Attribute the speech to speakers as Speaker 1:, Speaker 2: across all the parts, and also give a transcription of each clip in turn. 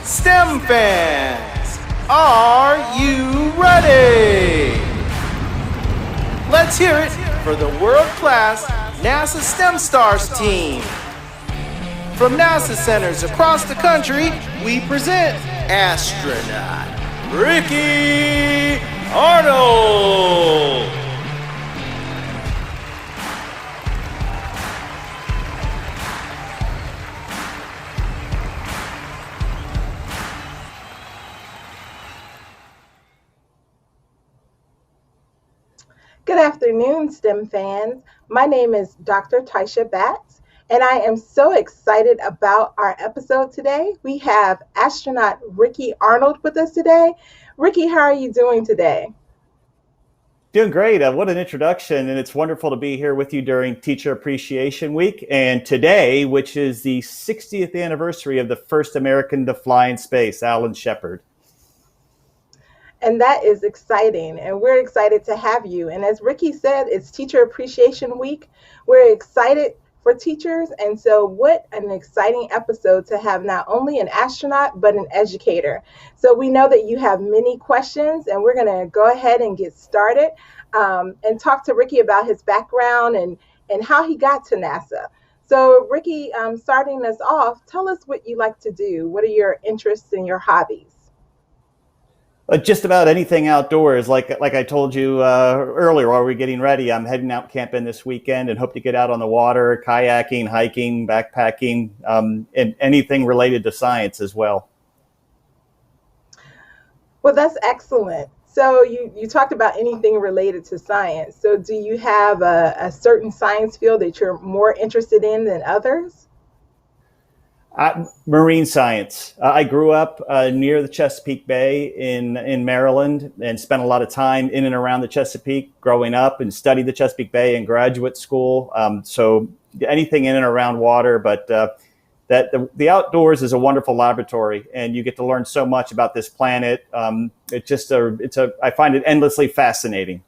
Speaker 1: STEM fans, are you ready? Let's hear it for the world-class NASA STEM Stars team. From NASA centers across the country, we present astronaut Ricky Arnold.
Speaker 2: Good afternoon, STEM fans. My name is Dr. Taisha Batts, and I am so excited about our episode today. We have astronaut Ricky Arnold with us today. Ricky, how are you doing today?
Speaker 3: Doing great. What an introduction. And it's wonderful to be here with you during Teacher Appreciation Week. And today, which is the 60th anniversary of the first American to fly in space, Alan Shepard.
Speaker 2: And that is exciting. And we're excited to have you. And as Ricky said, it's Teacher Appreciation Week. We're excited for teachers. And so what an exciting episode to have not only an astronaut, but an educator. So we know that you have many questions, and we're going to go ahead and get started and talk to Ricky about his background and how he got to NASA. So Ricky, starting us off, tell us what you like to do. What are your interests and your hobbies?
Speaker 3: Just about anything outdoors. Like I told you earlier while we were getting ready, I'm heading out camping this weekend and hope to get out on the water, kayaking, hiking, backpacking, and anything related to science as well.
Speaker 2: Well, that's excellent. So you talked about anything related to science. So do you have a certain science field that you're more interested in than others?
Speaker 3: Marine science. I grew up near the Chesapeake Bay in Maryland and spent a lot of time in and around the Chesapeake growing up and studied the Chesapeake Bay in graduate school. So anything in and around water, but that the outdoors is a wonderful laboratory and you get to learn so much about this planet. I find it endlessly fascinating.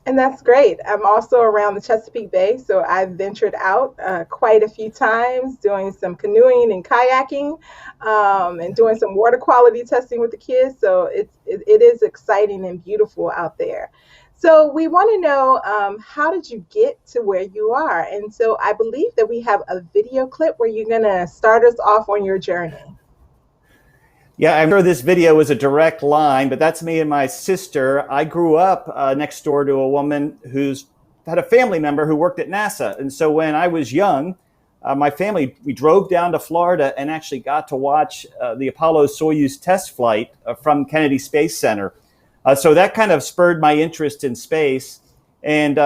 Speaker 2: And that's great. I'm also around the Chesapeake Bay, so I've ventured out quite a few times doing some canoeing and kayaking and doing some water quality testing with the kids. So it is exciting and beautiful out there. So we want to know, how did you get to where you are? And so I believe that we have a video clip where you're going to start us off on your journey.
Speaker 3: Yeah, I'm sure this video is a direct line, but that's me and my sister. I grew up next door to a woman who's had a family member who worked at NASA. And so when I was young, my family, we drove down to Florida and actually got to watch the Apollo-Soyuz test flight from Kennedy Space Center. So that kind of spurred my interest in space. And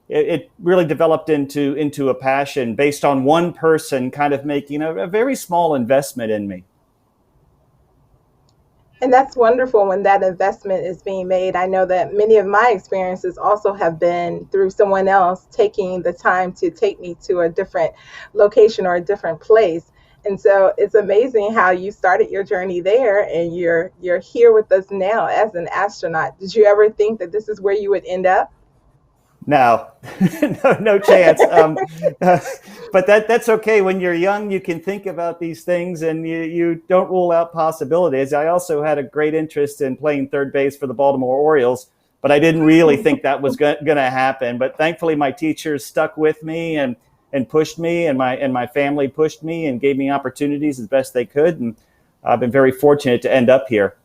Speaker 3: it really developed into a passion based on one person kind of making a very small investment in me.
Speaker 2: And that's wonderful when that investment is being made. I know that many of my experiences also have been through someone else taking the time to take me to a different location or a different place. And so it's amazing how you started your journey there and you're here with us now as an astronaut. Did you ever think that this is where you would end up?
Speaker 3: No, no chance. But that's okay. When you're young, you can think about these things and you don't rule out possibilities. I also had a great interest in playing third base for the Baltimore Orioles, but I didn't really think that was going to happen. But thankfully, my teachers stuck with me and pushed me, and my family pushed me and gave me opportunities as best they could. And I've been very fortunate to end up here.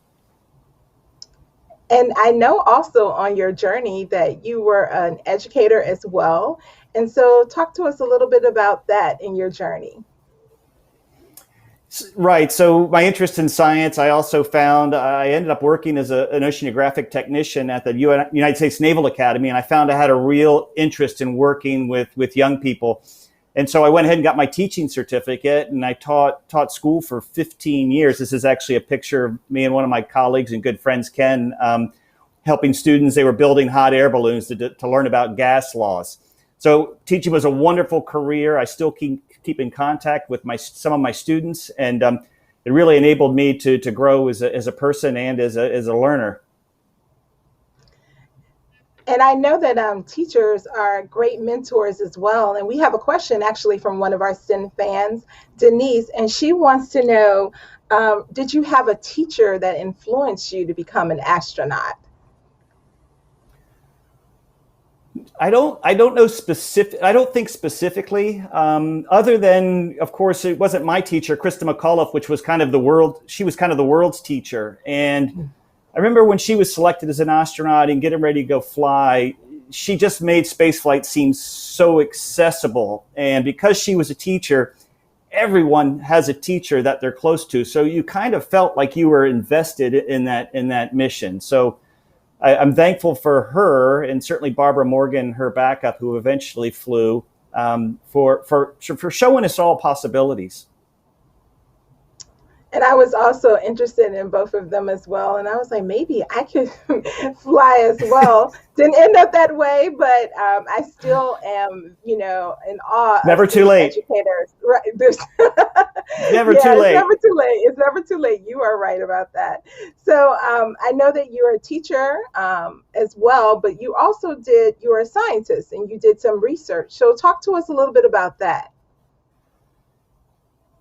Speaker 2: And I know also on your journey that you were an educator as well. And so talk to us a little bit about that in your journey.
Speaker 3: Right. So my interest in science, I also found I ended up working as an oceanographic technician at the United States Naval Academy. And I found I had a real interest in working with young people. And so I went ahead and got my teaching certificate, and I taught school for 15 years. This is actually a picture of me and one of my colleagues and good friends, Ken, helping students. They were building hot air balloons to learn about gas laws. So teaching was a wonderful career. I still keep in contact with some of my students, and it really enabled me to grow as a person and as a learner.
Speaker 2: And I know that teachers are great mentors as well. And we have a question actually from one of our STEM fans, Denise, and she wants to know, did you have a teacher that influenced you to become an astronaut?
Speaker 3: I don't know specific. I don't think specifically. Other than, of course, it wasn't my teacher, Krista McAuliffe, which was kind of the world. She was kind of the world's teacher, and I remember when she was selected as an astronaut and getting ready to go fly. She just made spaceflight seem so accessible, and because she was a teacher, everyone has a teacher that they're close to. So you kind of felt like you were invested in that mission. So I'm thankful for her, and certainly Barbara Morgan, her backup, who eventually flew, for showing us all possibilities.
Speaker 2: And I was also interested in both of them as well. And I was like, maybe I could fly as well. Didn't end up that way, but I still am, in awe
Speaker 3: Never
Speaker 2: of
Speaker 3: too late.
Speaker 2: educators. Right? There's
Speaker 3: Never too late.
Speaker 2: It's never too late. It's never too late. You are right about that. So I know that you're a teacher as well, but you were a scientist and you did some research. So talk to us a little bit about that.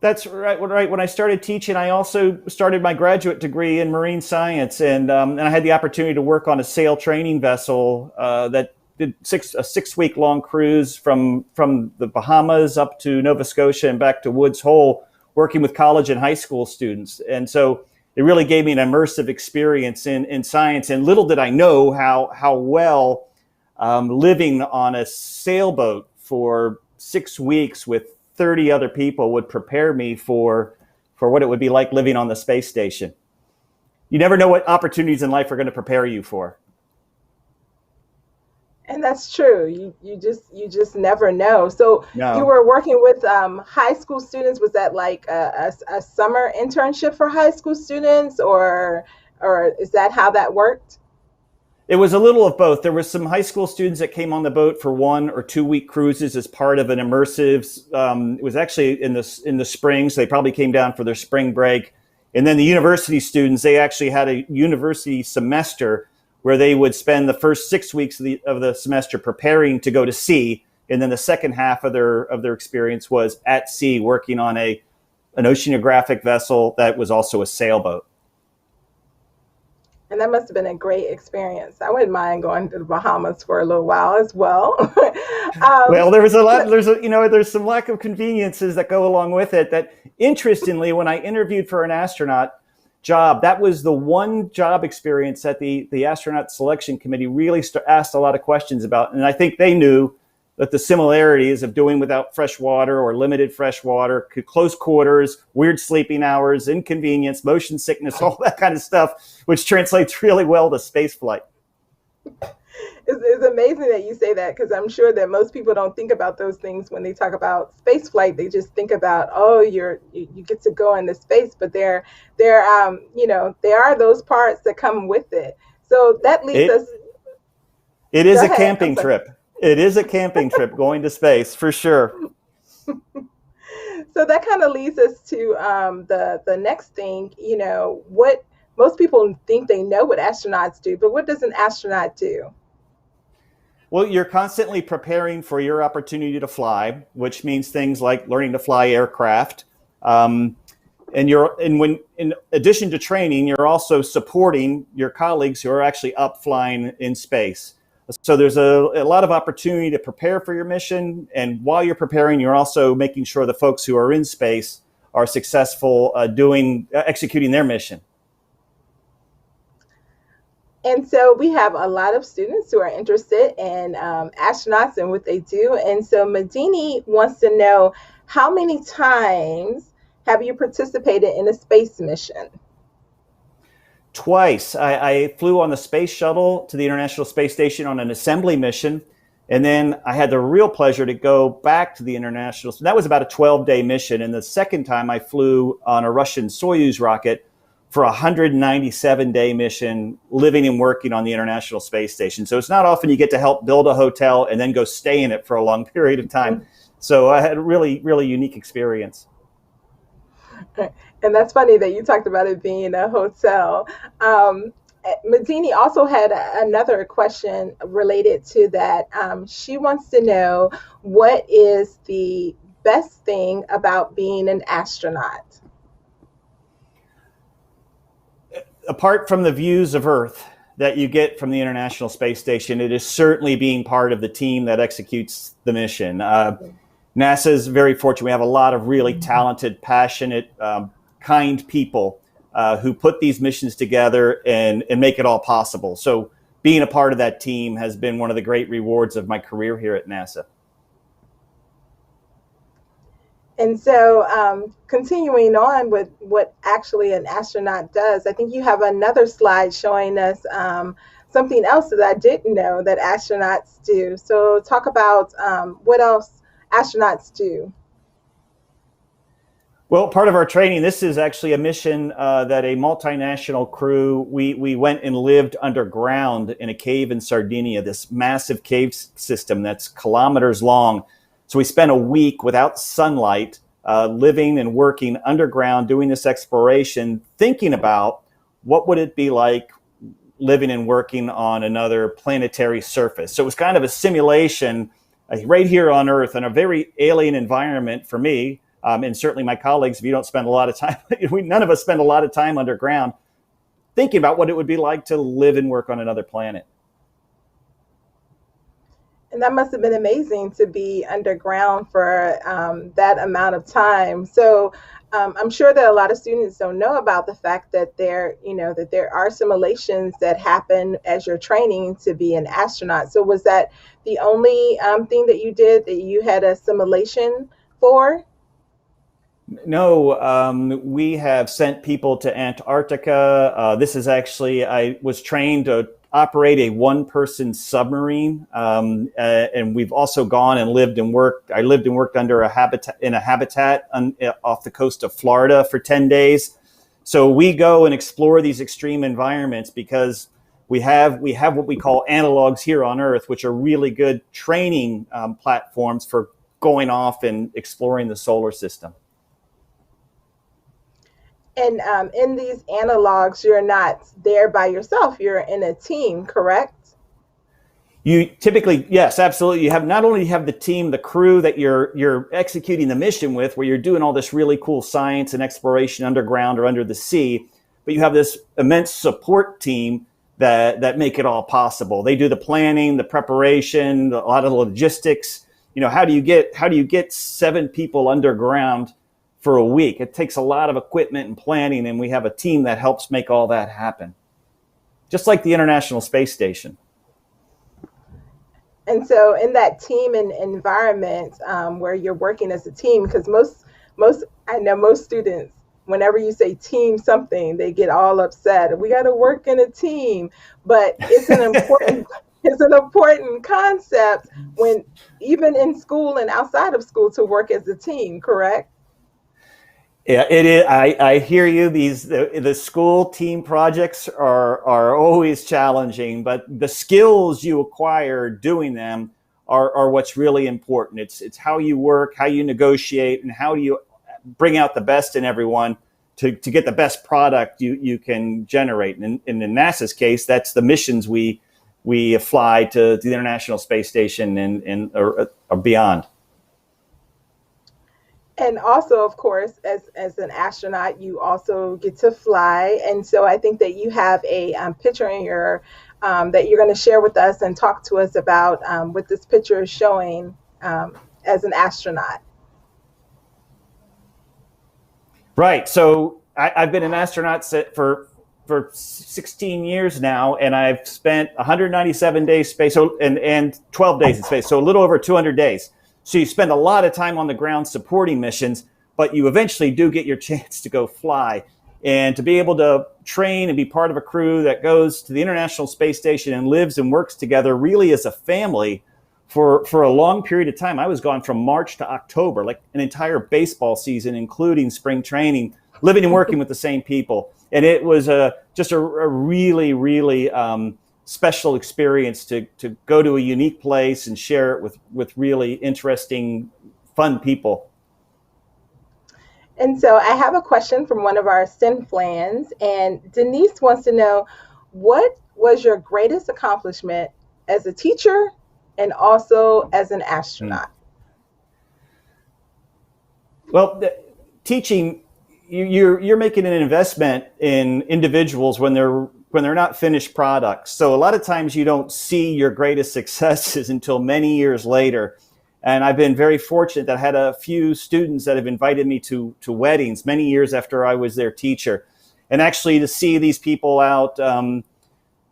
Speaker 3: That's right. When I started teaching, I also started my graduate degree in marine science, and I had the opportunity to work on a sail training vessel that did a 6-week long cruise from the Bahamas up to Nova Scotia and back to Woods Hole, working with college and high school students. And so it really gave me an immersive experience in science. And little did I know how well living on a sailboat for 6 weeks with 30 other people would prepare me for what it would be like living on the space station. You never know what opportunities in life are going to prepare you for.
Speaker 2: And that's true. You just never know. So
Speaker 3: No.
Speaker 2: You were working with high school students. Was that like a summer internship for high school students, or is that how that worked?
Speaker 3: It was a little of both. There were some high school students that came on the boat for 1 or 2 week cruises as part of an immersive. It was actually in the spring, so they probably came down for their spring break. And then the university students, they actually had a university semester where they would spend the first 6 weeks of the semester preparing to go to sea, and then the second half of their experience was at sea, working on an oceanographic vessel that was also a sailboat.
Speaker 2: And that must have been a great experience. I wouldn't mind going to the Bahamas for a little while as well.
Speaker 3: Well, there's some lack of conveniences that go along with it. That, interestingly, when I interviewed for an astronaut job, that was the one job experience that the astronaut selection committee really asked a lot of questions about. And I think they knew that the similarities of doing without fresh water or limited fresh water, close quarters, weird sleeping hours, inconvenience, motion sickness, all that kind of stuff, which translates really well to space flight.
Speaker 2: It's amazing that you say that, because I'm sure that most people don't think about those things when they talk about space flight. They just think about, oh, you get to go into space, but there are those parts that come with it. So that leads us.
Speaker 3: It is a camping trip. It is a camping trip going to space, for sure.
Speaker 2: So that kind of leads us to the next thing. What most people think they know what astronauts do, but what does an astronaut do?
Speaker 3: Well, you're constantly preparing for your opportunity to fly, which means things like learning to fly aircraft. In addition to training, you're also supporting your colleagues who are actually up flying in space. So there's a lot of opportunity to prepare for your mission. And while you're preparing, you're also making sure the folks who are in space are successful executing their mission.
Speaker 2: And so we have a lot of students who are interested in astronauts and what they do. And so Medini wants to know, how many times have you participated in a space mission?
Speaker 3: Twice. I flew on the space shuttle to the International Space Station on an assembly mission. And then I had the real pleasure to go back to the International. So that was about a 12-day mission. And the second time I flew on a Russian Soyuz rocket for a 197-day mission, living and working on the International Space Station. So it's not often you get to help build a hotel and then go stay in it for a long period of time. So I had a really, really unique experience.
Speaker 2: And that's funny that you talked about it being a hotel. Mazzini also had another question related to that. She wants to know, what is the best thing about being an astronaut?
Speaker 3: Apart from the views of Earth that you get from the International Space Station, it is certainly being part of the team that executes the mission. NASA is very fortunate. We have a lot of really talented, passionate, kind people who put these missions together and make it all possible. So being a part of that team has been one of the great rewards of my career here at NASA.
Speaker 2: And so continuing on with what actually an astronaut does, I think you have another slide showing us something else that I didn't know that astronauts do. So talk about what else astronauts do.
Speaker 3: Well, part of our training, this is actually a mission that a multinational crew, we went and lived underground in a cave in Sardinia, this massive cave system that's kilometers long. So we spent a week without sunlight, living and working underground, doing this exploration, thinking about what would it be like living and working on another planetary surface. So it was kind of a simulation right here on Earth in a very alien environment for me. And certainly my colleagues, if you don't spend a lot of time, none of us spend a lot of time underground thinking about what it would be like to live and work on another planet.
Speaker 2: And that must have been amazing to be underground for that amount of time. So I'm sure that a lot of students don't know about the fact that there are simulations that happen as you're training to be an astronaut. So was that the only thing that you did that you had a simulation for?
Speaker 3: No, we have sent people to Antarctica. This is actually, I was trained to operate a one-person submarine, and we've also gone and lived and worked. I lived and worked under a habitat off the coast of Florida for 10 days. So we go and explore these extreme environments because we have what we call analogs here on Earth, which are really good training platforms for going off and exploring the solar system.
Speaker 2: And in these analogs, you're not there by yourself. You're in a team, correct?
Speaker 3: You typically, yes, absolutely. You have not only have the team, the crew that you're executing the mission with, where you're doing all this really cool science and exploration underground or under the sea, but you have this immense support team that make it all possible. They do the planning, the preparation, a lot of the logistics. You know, how do you get 7 people underground for a week? It takes a lot of equipment and planning, and we have a team that helps make all that happen. Just like the International Space Station.
Speaker 2: And so in that team and environment where you're working as a team, because I know most students, whenever you say team something, they get all upset. We got to work in a team, but it's an important it's an important concept when even in school and outside of school to work as a team, correct?
Speaker 3: Yeah, it is. I hear you. The school team projects are always challenging, but the skills you acquire doing them are what's really important. It's how you work, how you negotiate, and how do you bring out the best in everyone to get the best product you can generate. And in NASA's case, that's the missions we fly to the International Space Station or beyond.
Speaker 2: And also, of course, as an astronaut, you also get to fly. And so I think that you have a picture in your that you're going to share with us and talk to us about what this picture is showing as an astronaut.
Speaker 3: Right. So I've been an astronaut for 16 years now, and I've spent 197 days space and 12 days in space, so a little over 200 days. So you spend a lot of time on the ground supporting missions, but you eventually do get your chance to go fly. And to be able to train and be part of a crew that goes to the International Space Station and lives and works together really as a family for a long period of time. I was gone from March to October, like an entire baseball season, including spring training, living and working with the same people. And it was just a really, really special experience to go to a unique place and share it with really interesting, fun people.
Speaker 2: And so I have a question from one of our STEM fans, and Denise wants to know, what was your greatest accomplishment as a teacher and also as an astronaut?
Speaker 3: Well, teaching, you're making an investment in individuals when they're not finished products. So a lot of times you don't see your greatest successes until many years later. And I've been very fortunate that I had a few students that have invited me to weddings many years after I was their teacher. And actually to see these people out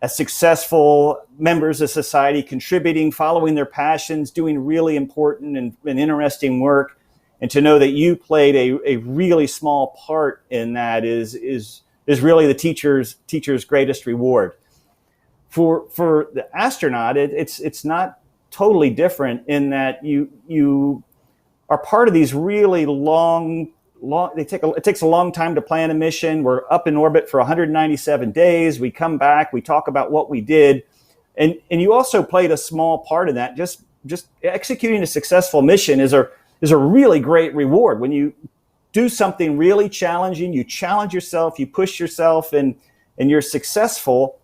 Speaker 3: as successful members of society, contributing, following their passions, doing really important and interesting work, and to know that you played a really small part in that is really the teacher's greatest reward. For the astronaut, it's not totally different in that you are part of these really long. It takes a long time to plan a mission. We're up in orbit for 197 days. We come back, we talk about what we did, and you also played a small part in that. Just executing a successful mission is a really great reward. When you do something really challenging, you challenge yourself, you push yourself, and you're successful.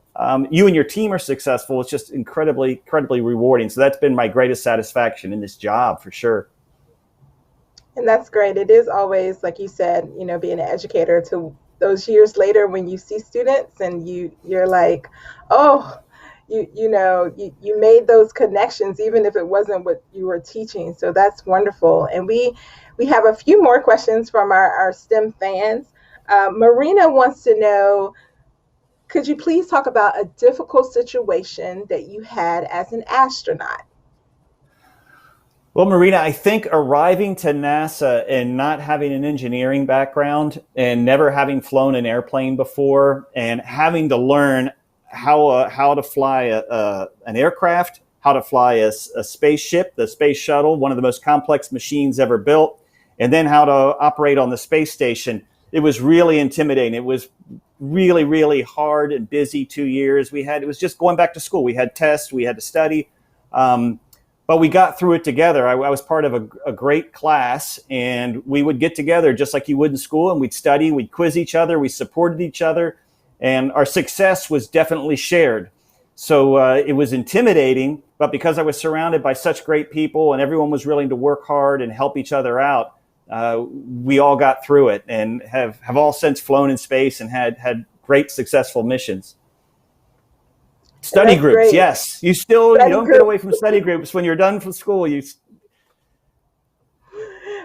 Speaker 3: You and your team are successful. It's just incredibly rewarding. So that's been my greatest satisfaction in this job, for sure.
Speaker 2: And that's great. It is always, like you said, being an educator, to those years later when you see students and you're like, oh, you made those connections, even if it wasn't what you were teaching. So that's wonderful. And we have a few more questions from our STEM fans. Marina wants to know, could you please talk about a difficult situation that you had as an astronaut?
Speaker 3: Well, Marina, I think arriving to NASA and not having an engineering background and never having flown an airplane before and having to learn how to fly an aircraft, how to fly a spaceship, the space shuttle, one of the most complex machines ever built, and then how to operate on the space station. It was really intimidating. It was really, really hard and busy 2 years. It was just going back to school. We had tests, we had to study. But we got through it together. I was part of a great class, and we would get together just like you would in school, and we'd study, we'd quiz each other, we supported each other, and our success was definitely shared. So it was intimidating, but because I was surrounded by such great people and everyone was willing to work hard and help each other out, we all got through it and have all since flown in space and had great successful missions. Study groups, great. Yes. You don't get away from study groups when you're done from school.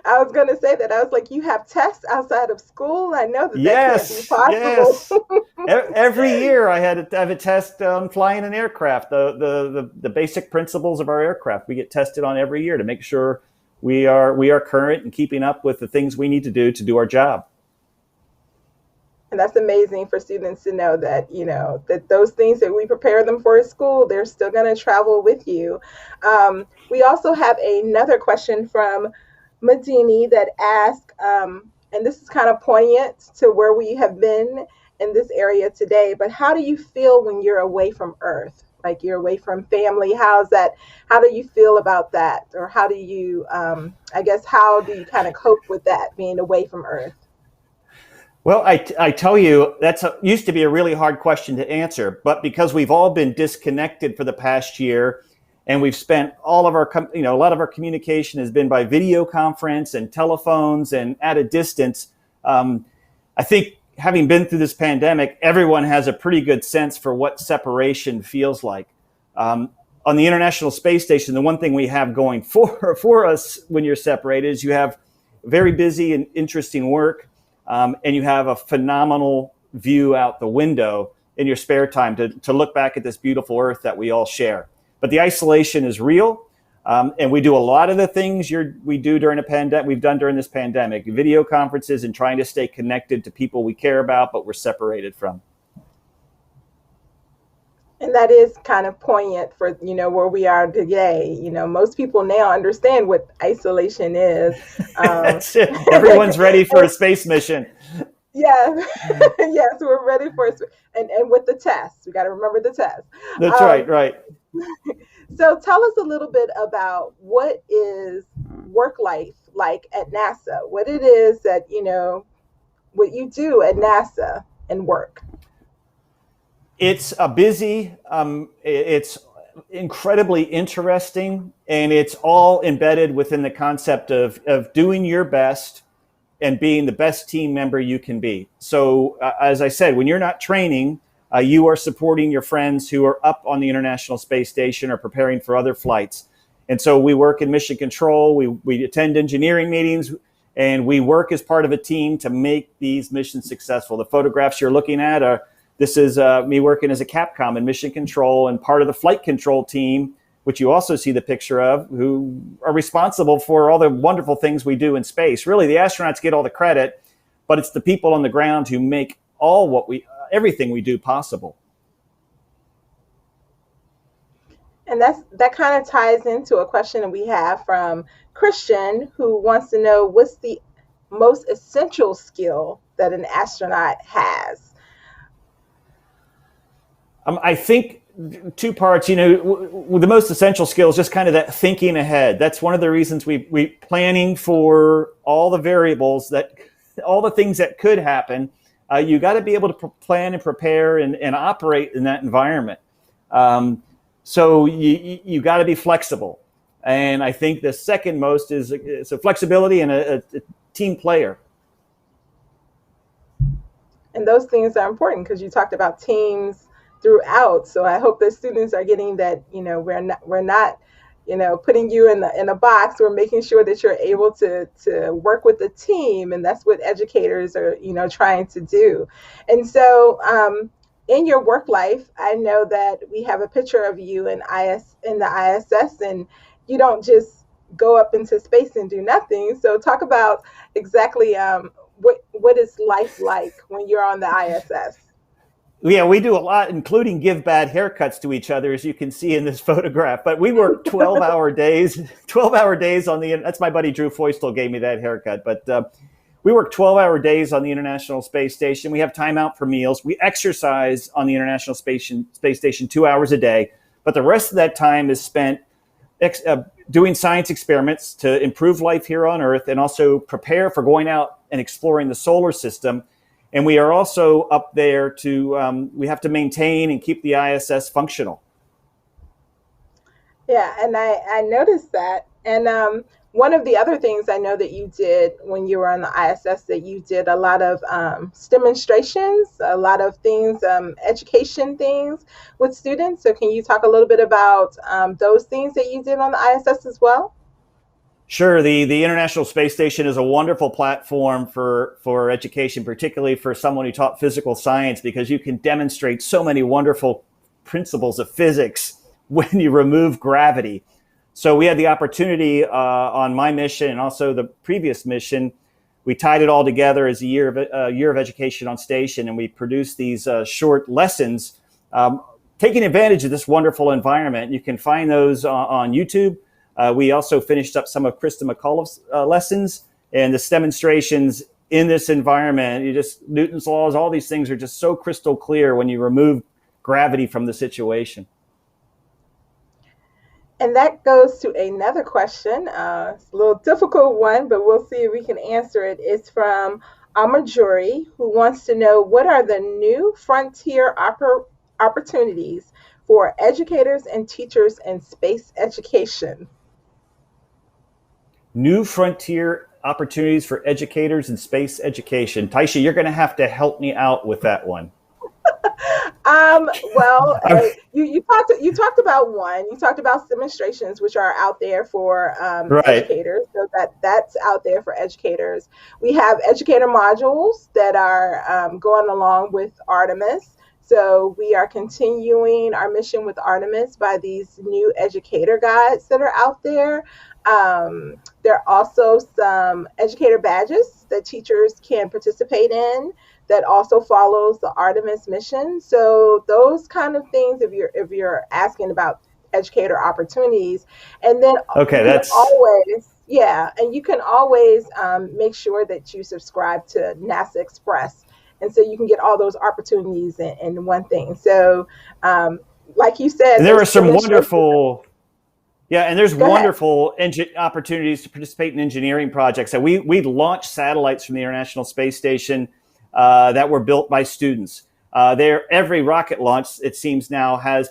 Speaker 2: I was going to say that. I was like, you have tests outside of school? I know that can't be possible.
Speaker 3: Yes. Every year I have a test on flying an aircraft, the basic principles of our aircraft. We get tested on every year to make sure we are current and keeping up with the things we need to do our job.
Speaker 2: And that's amazing for students to know that, that those things that we prepare them for at school, they're still going to travel with you. We also have another question from Madini that asks, and this is kind of poignant to where we have been in this area today, but how do you feel when you're away from Earth? Like you're away from family? How do you feel about that? Or how do you, how do you kind of cope with that, being away from Earth?
Speaker 3: Well, I tell you, used to be a really hard question to answer, but because we've all been disconnected for the past year, and we've spent all of our, a lot of our communication has been by video conference and telephones and at a distance. I think having been through this pandemic, everyone has a pretty good sense for what separation feels like. On the International Space Station, the one thing we have going for us when you're separated is you have very busy and interesting work. And you have a phenomenal view out the window in your spare time to look back at this beautiful Earth that we all share. But the isolation is real, and we do a lot of the things we do during a pandemic. We've done during this pandemic, video conferences and trying to stay connected to people we care about, but we're separated from.
Speaker 2: And that is kind of poignant for, where we are today. Most people now understand what isolation is.
Speaker 3: That's it. Everyone's ready for a space mission.
Speaker 2: Yeah. Yes, we're ready for it. And with the tests, we got to remember the test.
Speaker 3: That's right.
Speaker 2: So tell us a little bit about what is work life like at NASA, what it is that, what you do at NASA and work.
Speaker 3: It's a busy, it's incredibly interesting, and it's all embedded within the concept of doing your best and being the best team member you can be. So, as I said, when you're not training, you are supporting your friends who are up on the International Space Station or preparing for other flights. And so we work in mission control, we attend engineering meetings, and we work as part of a team to make these missions successful. The photographs you're looking at this is me working as a Capcom in mission control and part of the flight control team, which you also see the picture of, who are responsible for all the wonderful things we do in space. Really, the astronauts get all the credit, but it's the people on the ground who make everything we do possible.
Speaker 2: And that kind of ties into a question that we have from Christian, who wants to know, what's the most essential skill that an astronaut has?
Speaker 3: I think two parts, the most essential skill is just kind of that thinking ahead. That's one of the reasons we planning for all the variables, all the things that could happen. You got to be able to plan and prepare and operate in that environment. So you got to be flexible. And I think the second most is flexibility and a team player.
Speaker 2: And those things are important because you talked about teams throughout. So I hope the students are getting that, we're not, putting you in a box. We're making sure that you're able to work with the team. And that's what educators are, trying to do. And so in your work life, I know that we have a picture of you in the ISS, and you don't just go up into space and do nothing. So talk about exactly what is life like when you're on the ISS?
Speaker 3: Yeah, we do a lot, including give bad haircuts to each other, as you can see in this photograph. But we work 12-hour days, 12-hour days that's my buddy Drew Feustel gave me that haircut. But we work 12-hour days on the International Space Station. We have time out for meals. We exercise on the International Space Station 2 hours a day. But the rest of that time is spent doing science experiments to improve life here on Earth and also prepare for going out and exploring the solar system. And we are also up there we have to maintain and keep the ISS functional.
Speaker 2: Yeah, and I noticed that. And one of the other things I know that you did when you were on the ISS, that you did a lot of demonstrations, a lot of things, education things with students. So can you talk a little bit about those things that you did on the ISS as well?
Speaker 3: Sure. The International Space Station is a wonderful platform for education, particularly for someone who taught physical science, because you can demonstrate so many wonderful principles of physics when you remove gravity. So we had the opportunity on my mission and also the previous mission. We tied it all together as a year of education on station, and we produced these short lessons, taking advantage of this wonderful environment. You can find those on YouTube. We also finished up some of Krista McCullough's lessons, and the demonstrations in this environment. Newton's laws, all these things are just so crystal clear when you remove gravity from the situation.
Speaker 2: And that goes to another question. It's a little difficult one, but we'll see if we can answer it. It's from Amajuri, who wants to know, what are the new frontier opportunities for educators and teachers in space education?
Speaker 3: New frontier opportunities for educators in space education. Taisha, you're going to have to help me out with that one.
Speaker 2: You talked about one. You talked about demonstrations, which are out there for
Speaker 3: right.
Speaker 2: Educators. So that's out there for educators. We have educator modules that are going along with Artemis. So we are continuing our mission with Artemis by these new educator guides that are out there. There are also some educator badges that teachers can participate in that also follows the Artemis mission. So those kind of things, if you're asking about educator opportunities, and then and you can always make sure that you subscribe to NASA Express, and so you can get all those opportunities in one thing. So, like you said,
Speaker 3: and there are some wonderful. Yeah, and there's wonderful opportunities to participate in engineering projects. So we launched satellites from the International Space Station that were built by students. Every rocket launch, it seems now, has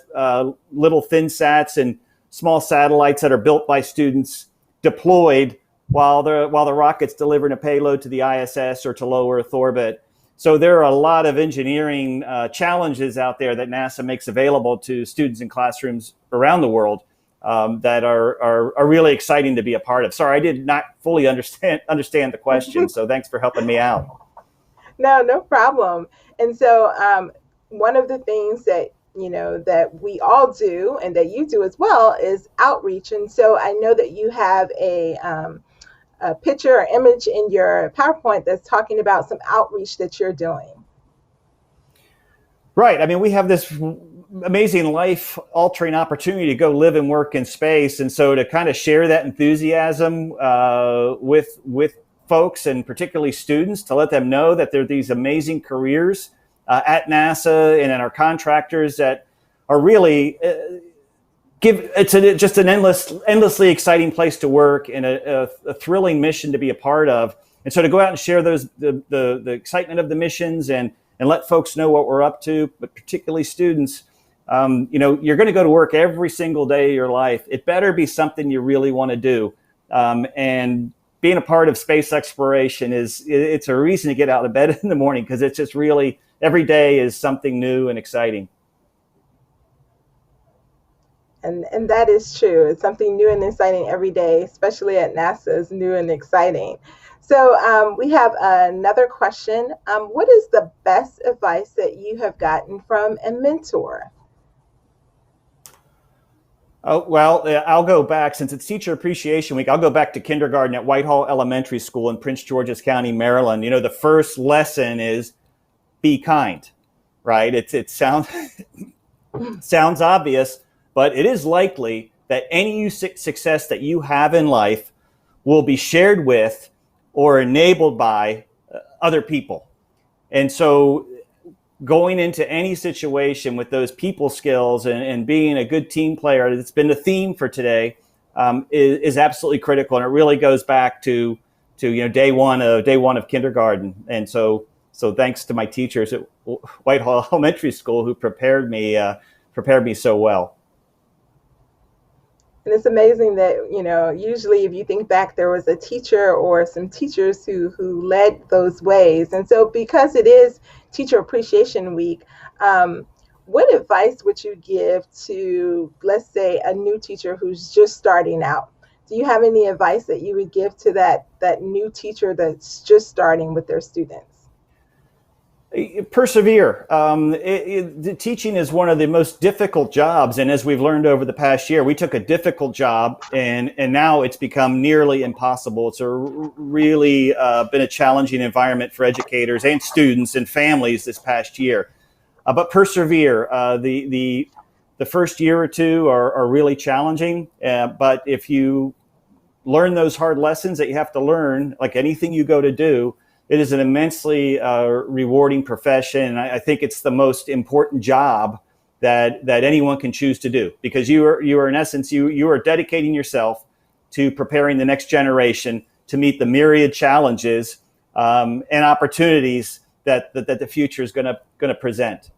Speaker 3: little thin sats and small satellites that are built by students deployed while the rocket's delivering a payload to the ISS or to low Earth orbit. So there are a lot of engineering challenges out there that NASA makes available to students in classrooms around the world that are really exciting to be a part of. Sorry, I did not fully understand the question, so thanks for helping me out.
Speaker 2: No problem. And so one of the things that that we all do and that you do as well is outreach. And so I know that you have a picture or image in your PowerPoint that's talking about some outreach that you're doing.
Speaker 3: Right. I mean, we have this amazing life-altering opportunity to go live and work in space. And so to kind of share that enthusiasm with folks, and particularly students, to let them know that there are these amazing careers at NASA and in our contractors that are really just an endlessly exciting place to work and a thrilling mission to be a part of. And so to go out and share the excitement of the missions and let folks know what we're up to, but particularly students, you're going to go to work every single day of your life. It better be something you really want to do. And being a part of space exploration it's a reason to get out of bed in the morning, because it's just really, every day is something new and exciting.
Speaker 2: And that is true. It's something new and exciting every day, especially at NASA, is new and exciting. So we have another question. What is the best advice that you have gotten from a mentor?
Speaker 3: Oh, well, I'll go back, since it's Teacher Appreciation Week, I'll go back to kindergarten at Whitehall Elementary School in Prince George's County, Maryland. The first lesson is be kind, right? It sounds obvious, but it is likely that any success that you have in life will be shared with or enabled by other people. And so going into any situation with those people skills and being a good team player, that's been the theme for today, is absolutely critical. And it really goes back to day one of kindergarten. And so thanks to my teachers at Whitehall Elementary School who prepared me so well.
Speaker 2: And it's amazing that, usually if you think back, there was a teacher or some teachers who led those ways. And so because it is Teacher Appreciation Week, what advice would you give to, let's say, a new teacher who's just starting out? Do you have any advice that you would give to that new teacher that's just starting with their students?
Speaker 3: Persevere. Teaching is one of the most difficult jobs, and as we've learned over the past year, we took a difficult job, and now it's become nearly impossible. It's really been a challenging environment for educators and students and families this past year. But persevere. The first year or two are really challenging, but if you learn those hard lessons that you have to learn, like anything you go to do, it is an immensely rewarding profession. And I think it's the most important job that anyone can choose to do, because you are in essence, you are dedicating yourself to preparing the next generation to meet the myriad challenges and opportunities that the future is going to present.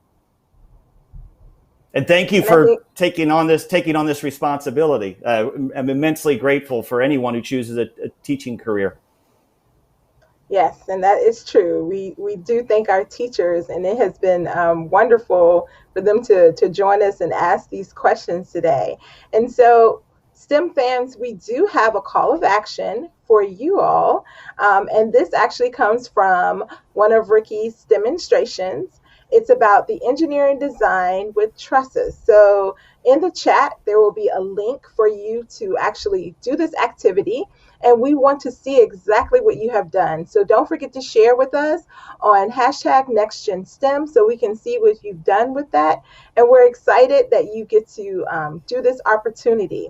Speaker 3: And thank you for taking on this responsibility. I'm immensely grateful for anyone who chooses a teaching career.
Speaker 2: Yes, and that is true. We do thank our teachers, and it has been wonderful for them to join us and ask these questions today. And so, STEM fans, we do have a call of action for you all, and this actually comes from one of Ricky's demonstrations. It's about the engineering design with trusses. So in the chat, there will be a link for you to actually do this activity. And we want to see exactly what you have done. So don't forget to share with us on #NextGenSTEM so we can see what you've done with that. And we're excited that you get to do this opportunity.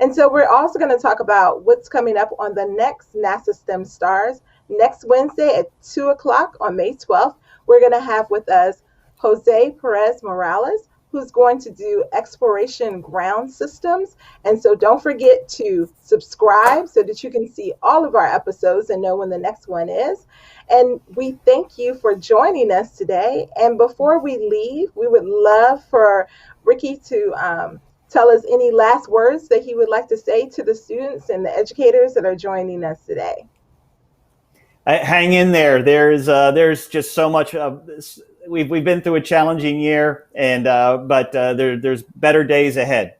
Speaker 2: And so we're also going to talk about what's coming up on the next NASA STEM Stars. Next Wednesday at 2 o'clock on May 12th, we're going to have with us Jose Perez Morales, who's going to do exploration ground systems. And so don't forget to subscribe so that you can see all of our episodes and know when the next one is. And we thank you for joining us today. And before we leave, we would love for Ricky to tell us any last words that he would like to say to the students and the educators that are joining us today.
Speaker 3: Hang in there. There's just so much. We've been through a challenging year, and but there's better days ahead.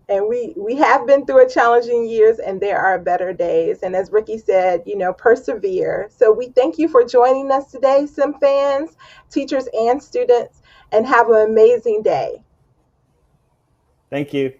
Speaker 2: And we have been through a challenging years, and there are better days. And as Ricky said, persevere. So we thank you for joining us today, STEM fans, teachers and students, and have an amazing day.
Speaker 3: Thank you.